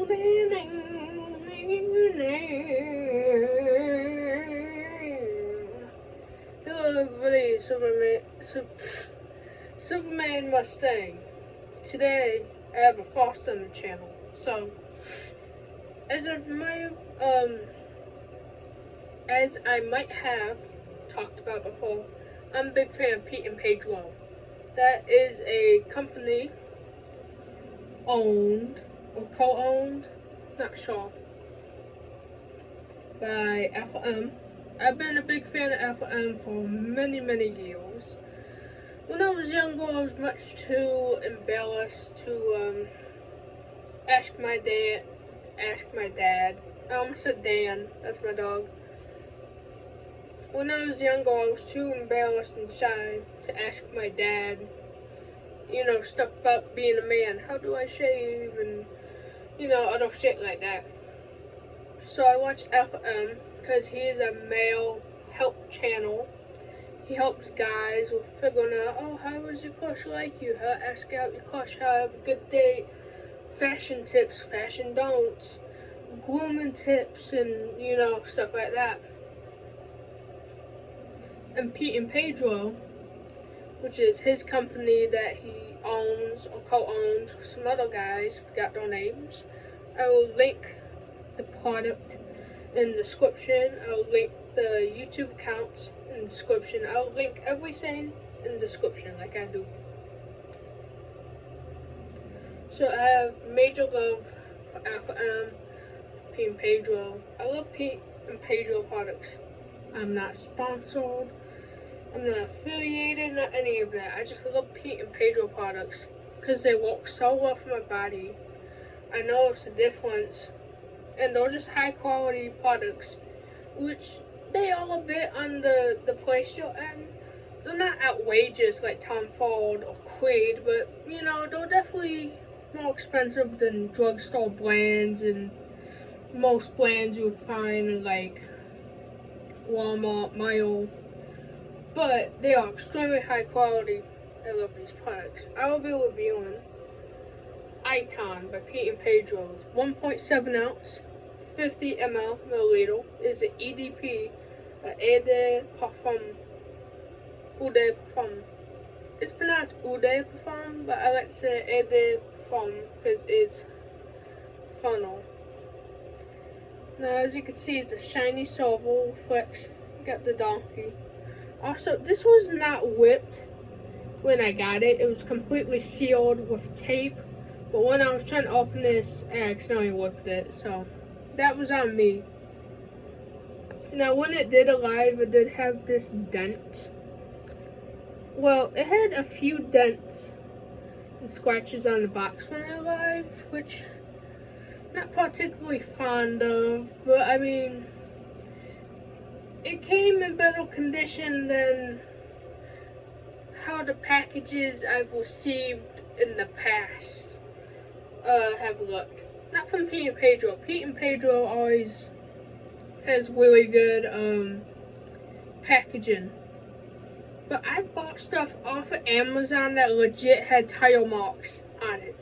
Hello everybody, Superman Mustang. Today I have a Foster on the channel. So, as I might have talked about before, I'm a big fan of Pete and Pedro. That is a company owned or co-owned, not sure, by 𝓟𝓮𝓽𝓮. I've been a big fan of 𝓟𝓮𝓽 for many years. When I was younger, I was much too embarrassed to ask my dad. I almost said Dan, that's my dog. When I was younger, I was too embarrassed and shy to ask my dad, stuff about being a man. How do I shave? And, other shit like that. So I watch 𝓟𝓮𝓽 because he is a male help channel. He helps guys with figuring out, how was your crush like you? How ask out your crush, how have a good date, fashion tips, fashion don'ts, grooming tips, and, stuff like that. And Pete and Pedro, which is his company that he owns or co-owns with some other guys, forgot their names. I will link the product in the description. I'll link the YouTube accounts in the description. I'll link everything in the description like I do. So I have major love for 𝓟𝓮𝓽, for Pete and Pedro. I love Pete and Pedro products. I'm not sponsored. I'm not affiliated, not any of that. I just love Pete and Pedro products because they work so well for my body. I notice the difference, and they're just high quality products, which they are a bit on the pricier end. They're not outrageous like Tom Ford or Creed, but they're definitely more expensive than drugstore brands and most brands you would find in like Walmart, Mile. But they are extremely high quality. I love these products. I will be reviewing Icon by Pete and Pedro. It's 1.7 ounce, 50 milliliter. It's an EDP, Eau de Parfum. It's pronounced Eau de Parfum, but I like to say Eau de Parfum because it's funnel. Now, as you can see, it's a shiny silver, reflects. Got the donkey. Also, this was not whipped when I got it. It was completely sealed with tape. But when I was trying to open this, I accidentally whipped it. So, that was on me. Now, when it did arrive, it did have this dent. Well, it had a few dents and scratches on the box when it arrived, which I'm not particularly fond of. But, I mean, it came in better condition than how the packages I've received in the past have looked. Not from Pete and Pedro. Pete and Pedro always has really good packaging. But I bought stuff off of Amazon that legit had tire marks on it.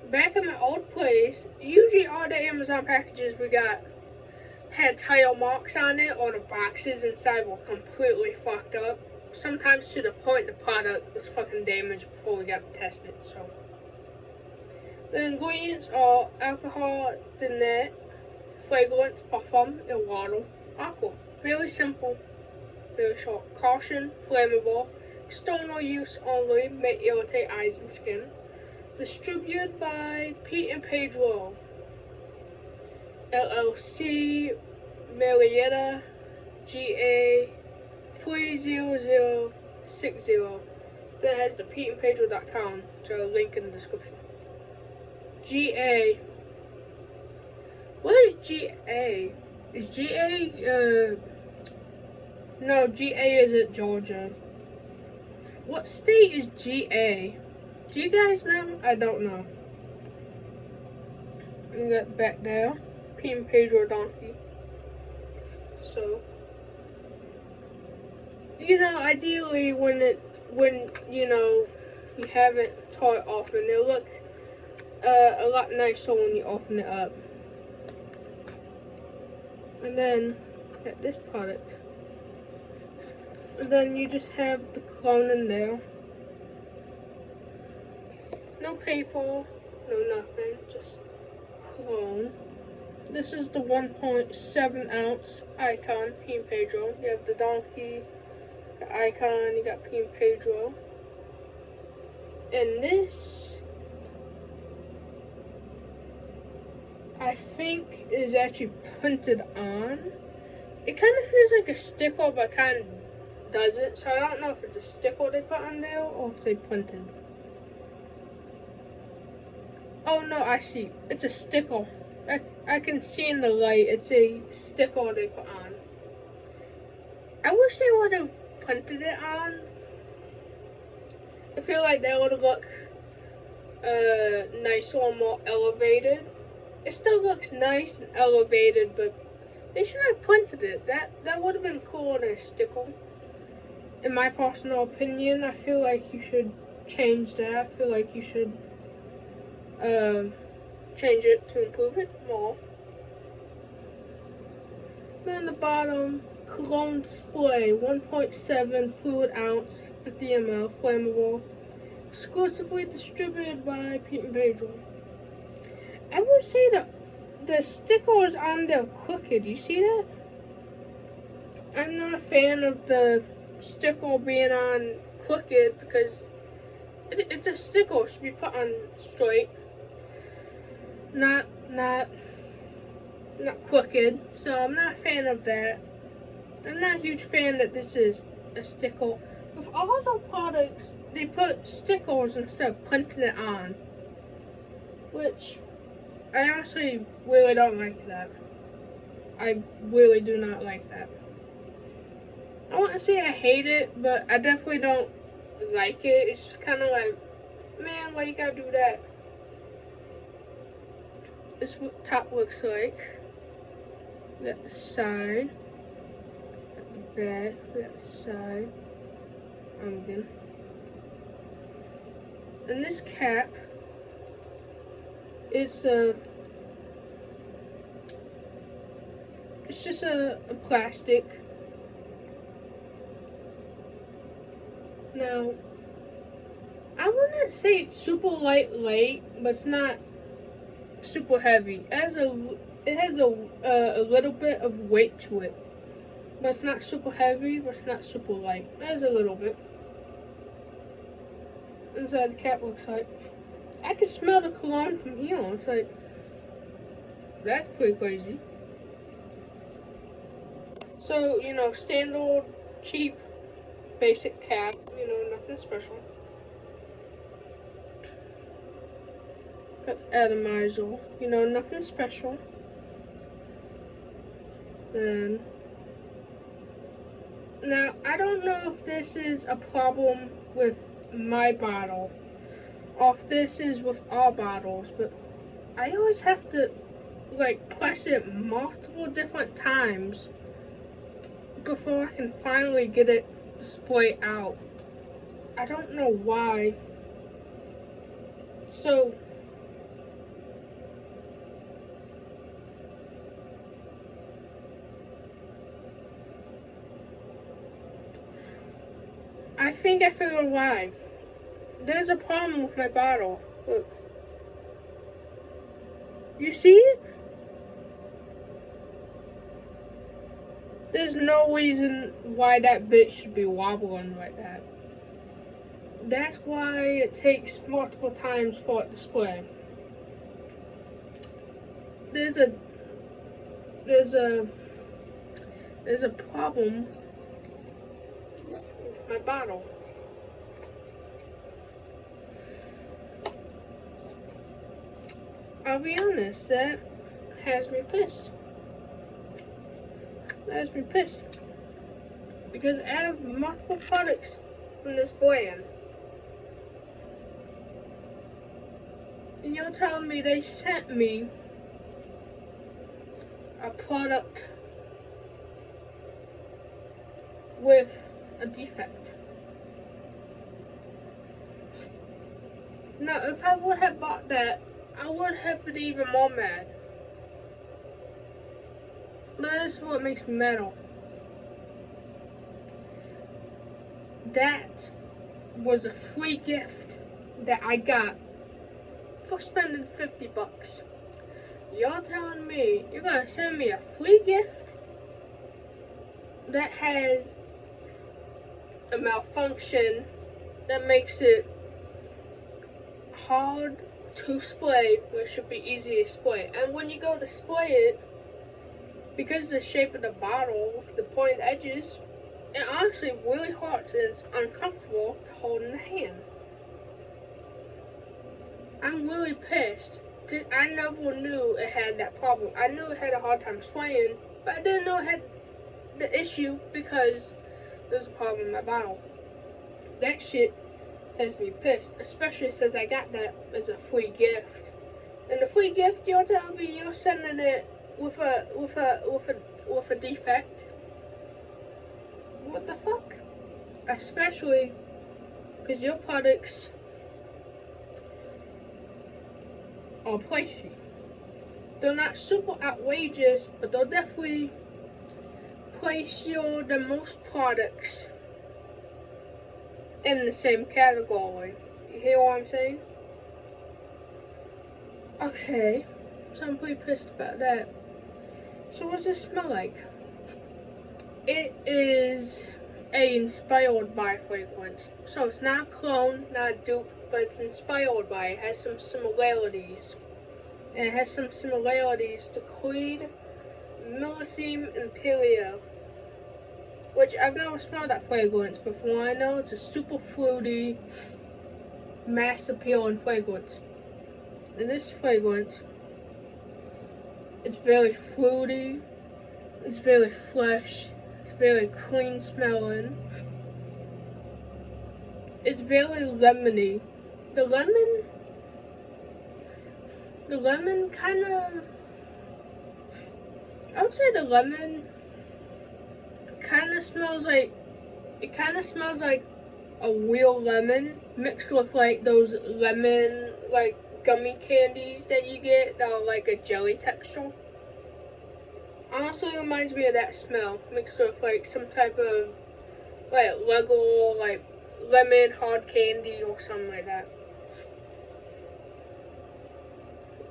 Back in my old place, usually all the Amazon packages we got had tire marks on it, or the boxes inside were completely fucked up. Sometimes to the point the product was fucking damaged before we got to test it. So the ingredients are alcohol, ℉𝓚, fragrance, parfum, and water, aqua. Very simple, very short. Caution, flammable, external use only, may irritate eyes and skin. Distributed by Pete and Pedro LLC, Marietta, GA 30060. Then it has the peteandpedro.com, which I'll link in the description. GA. What is GA? Is GA, no, GA is at Georgia. What state is GA? Do you guys know? I don't know. And that back there, Pete and Pedro donkey. So, ideally when you have it taught often, they look a lot nicer when you open it up. And then get this product. And then you just have the clone in there. No paper, no nothing, just clone. This is the 1.7 ounce icon, 𝓻𝓮𝓙. You have the donkey, the icon, you got 𝓻𝓮𝓙. And this, I think, is actually printed on. It kind of feels like a sticker, but kind of doesn't. So I don't know if it's a sticker they put on there or if they printed. Oh no, I see. It's a sticker. I can see in the light. It's a sticker they put on. I wish they would have printed it on. I feel like that would have looked nicer or more elevated. It still looks nice and elevated, but they should have printed it. That would have been cooler than a sticker. In my personal opinion, I feel like you should change that. I feel like you should change it to improve it more. Then on the bottom, cologne spray, 1.7 fluid ounce, 50 ml, flammable, exclusively distributed by 𝓻𝓮𝓸𝓷. I would say that the stickers on there crooked. You see that? I'm not a fan of the sticker being on crooked because it's a sticker. It should be put on straight, not crooked. So I'm not a fan of that. I'm not a huge fan that this is a sticker. With all the products, they put stickers instead of printing it on, which I honestly really don't like that. I really do not like that. I wouldn't say I hate it, but I definitely don't like it. It's just kind of like, man, why you gotta do that? This is what top looks like. We got the side, got the back, we got the side. Again. And this cap, it's just a plastic. Now, I wouldn't say it's super lightweight, but it's not super heavy. It has a little bit of weight to it, but it's not super heavy, but it's not super light. It has a little bit. Inside the cap looks like. I can smell the cologne from here. It's like, that's pretty crazy. So, you know, standard, cheap, basic cap, you know, nothing special. Got atomizer, you know, nothing special. Then, now, I don't know if this is a problem with my bottle, or if this is with all bottles, but I always have to, like, press it multiple different times before I can finally get it displayed out. I don't know why. So, I think I figured why. There's a problem with my bottle. Look. You see it? There's no reason why that bit should be wobbling like that. That's why it takes multiple times for it to display. There's a problem with my bottle. I'll be honest, that has me pissed. That has me pissed. Because I have multiple products from this brand. And you're telling me they sent me a product with a defect. Now, if I would have bought that I would have been even more mad. But this is what makes me mad. That was a free gift that I got for spending $50. Y'all telling me you're gonna send me a free gift that has a malfunction that makes it hard to display when it should be easy to display. And when you go to display it, because of the shape of the bottle with the pointed edges, it honestly really hurts and it's uncomfortable to hold in the hand. I'm really pissed because I never knew it had that problem. I knew it had a hard time displaying, but I didn't know it had the issue because there's a problem in my bottle. That shit has me pissed, especially since I got that as a free gift. And the free gift, you're telling me you're sending it with a defect. What the fuck? Especially because your products are pricey. They're not super outrageous, but they'll definitely pricier than most products in the same category. You hear what I'm saying? Okay, so I'm pretty pissed about that. So what does this smell like? It is a inspired by fragrance. So it's not a clone, not a dupe, but it's inspired by. It has some similarities. And it has some similarities to Creed, Millesime, and Imperial. Which I've never smelled that fragrance before. I know it's a super fruity, mass appealing fragrance. And this fragrance, it's very fruity, it's very fresh, it's very clean smelling. It's very lemony. The lemon kinda, I would say the lemon kinda smells like, it kinda smells like a real lemon mixed with like those lemon like gummy candies that you get that are like a jelly texture. Honestly reminds me of that smell mixed with like some type of like Lego like lemon hard candy or something like that.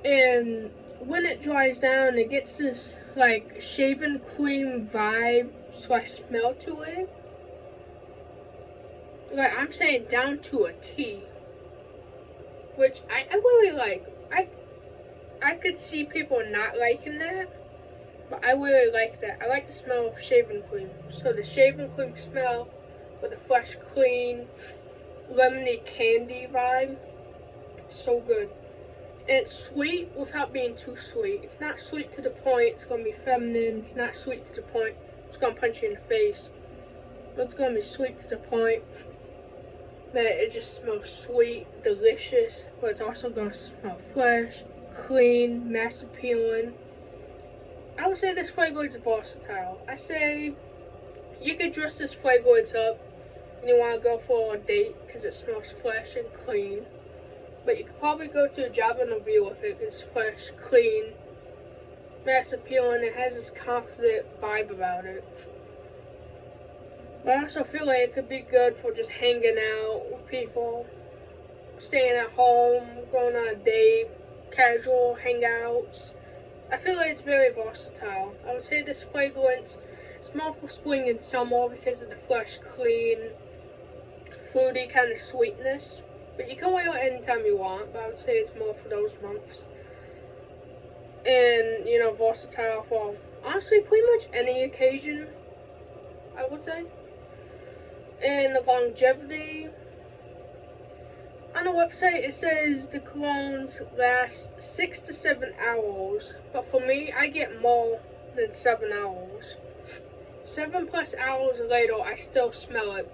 And when it dries down, it gets this like shaving cream vibe / smell to it. Like I'm saying down to a T. Which I really like. I could see people not liking that, but I really like that. I like the smell of shaving cream. So the shaving cream smell with a fresh, clean, lemony candy vibe, so good. And it's sweet without being too sweet. It's not sweet to the point it's gonna be feminine. It's not sweet to the point it's gonna punch you in the face. But it's gonna be sweet to the point that it just smells sweet, delicious, but it's also gonna smell fresh, clean, mass appealing. I would say this fragrance is versatile. I say you could dress this fragrance up and you want to go for a date because it smells fresh and clean. But you could probably go to a job interview with it because it's fresh, clean, mass appealing. It has this confident vibe about it. But I also feel like it could be good for just hanging out with people, staying at home, going on a date, casual hangouts. I feel like it's very versatile. I would say this fragrance is more for spring and summer because of the fresh, clean, fruity kind of sweetness. But you can wear it anytime you want, but I would say it's more for those months. And, you know, versatile for honestly pretty much any occasion, I would say. And the longevity, on the website it says the colognes last 6 to 7 hours, but for me I get more than 7 hours. 7+ hours later I still smell it.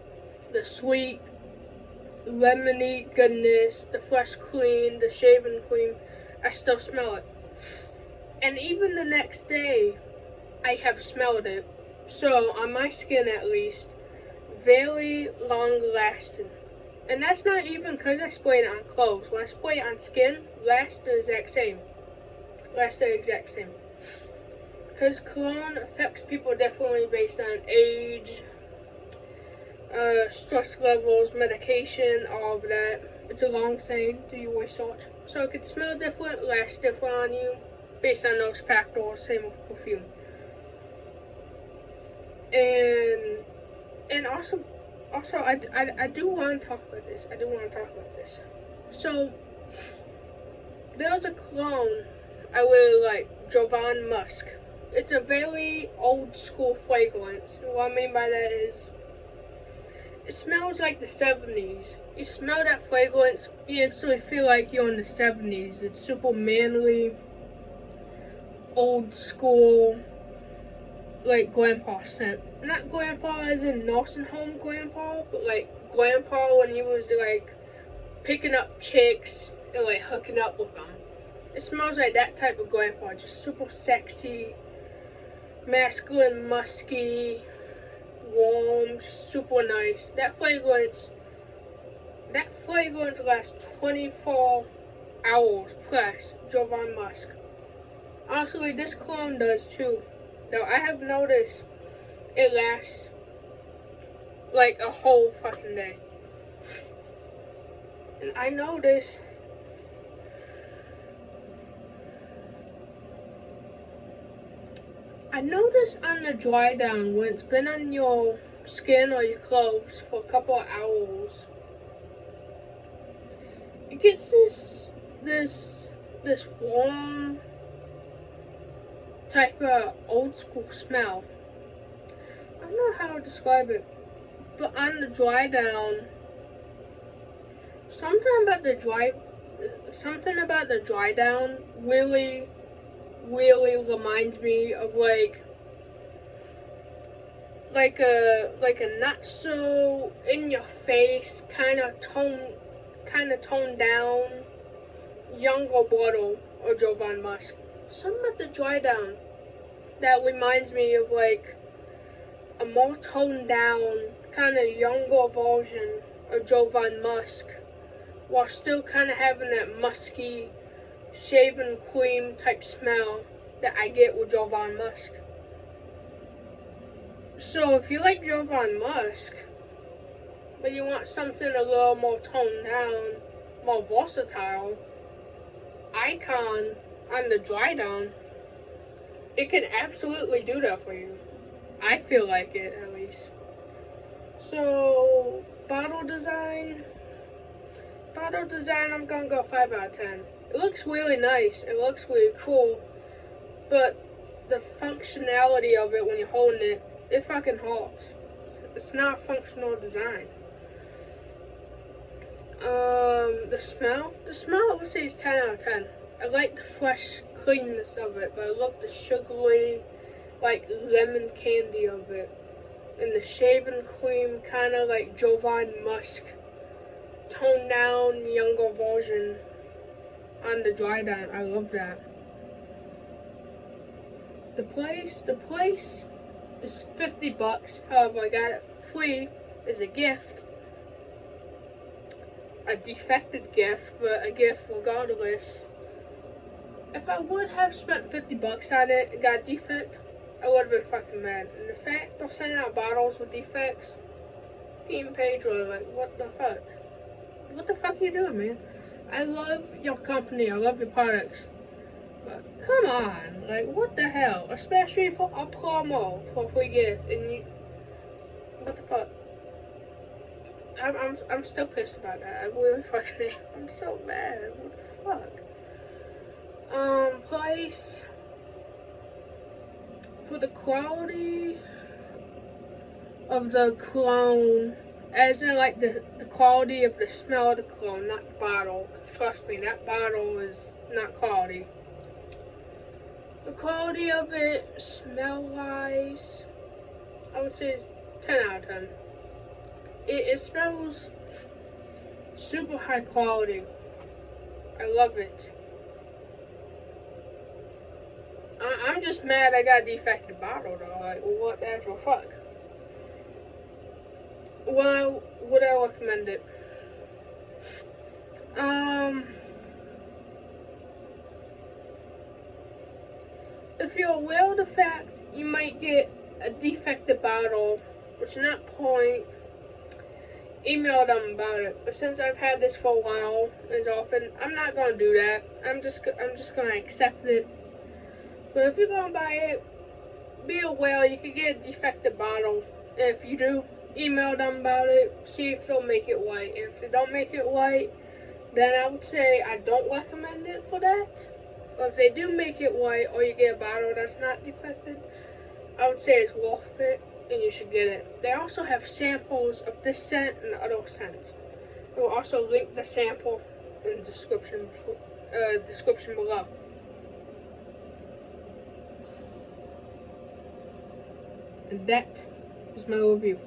The sweet, lemony goodness, the fresh clean, the shaving cream, I still smell it. And even the next day I have smelled it. So on my skin at least, very long lasting. And that's not even because I sprayed it on clothes. When I spray it on skin, lasts the exact same. Because cologne affects people differently based on age, stress levels, medication, all of that. It's a long saying, do your research. So it could smell different, last different on you, based on those factors, same with perfume. And also, I do want to talk about this. So, there was a cologne I really like, 𝓲𝓮𝓸𝓷. It's a very old school fragrance. What I mean by that is, it smells like the 70s. You smell that fragrance, you instantly feel like you're in the 70s. It's super manly, old school, like grandpa scent. Not grandpa as in nursing home grandpa, but like grandpa when he was like picking up chicks and like hooking up with them. It smells like that type of grandpa, just super sexy, masculine, musky, warm, just super nice. That fragrance lasts 24 hours plus, 𝓲𝓮𝓸𝓷. Honestly, this cologne does too. Though I have noticed it lasts like a whole fucking day. And I noticed on the dry down, when it's been on your skin or your clothes for a couple of hours, it gets this warm type of old school smell. I don't know how to describe it, but on the dry down, something about the dry down really reminds me of like a not so in your face kind of toned down younger bottle of 𝓲𝓮𝓸𝓷. Something about the dry down that reminds me of like a more toned down kind of younger version of 𝓲𝓮𝓸𝓷, while still kind of having that musky shaving cream type smell that I get with 𝓲𝓮𝓸𝓷. So if you like 𝓲𝓮𝓸𝓷, but you want something a little more toned down, more versatile, Icon on the dry down, it can absolutely do that for you. I feel like it, at least. So, bottle design, I'm gonna go 5 out of 10. It looks really nice, it looks really cool, but the functionality of it when you're holding it, it fucking hurts. It's not a functional design. The smell, I would say is 10 out of 10. I like the fresh cleanness of it, but I love the sugary, like lemon candy of it. And the shaving cream, kind of like 𝓲𝓮𝓸𝓷, toned down, younger version on the dry down. I love that. The price is $50. However, I got it free as a gift. A defected gift, but a gift regardless. If I would have spent $50 on it and got a defect, I would have been fucking mad. And the fact they're sending out bottles with defects, Pete and Pedro, like, what the fuck? What the fuck are you doing, man? I love your company, I love your products, but come on, like, what the hell? Especially for a promo for a free gift, and you, what the fuck? I'm still pissed about that. I really fucking am. I'm so mad. What the fuck? Price for the quality of the cologne, as in like the quality of the smell of the cologne, not the bottle. Trust me, that bottle is not quality. The quality of it, smell-wise, I would say it's 10 out of 10. It smells super high quality. I love it. I'm just mad I got a defective bottle though. Like, what the actual fuck? Why would I recommend it? If you're aware of the fact you might get a defective bottle, which is not point, email them about it. But since I've had this for a while, it's open, I'm not gonna do that. I'm just gonna accept it. But if you're gonna buy it, be aware you could get a defective bottle. If you do, email them about it. See if they'll make it white. And if they don't make it white, then I would say I don't recommend it for that. But if they do make it white, or you get a bottle that's not defective, I would say it's worth it, and you should get it. They also have samples of this scent and other scents. I will also link the sample in the description below. And that is my review.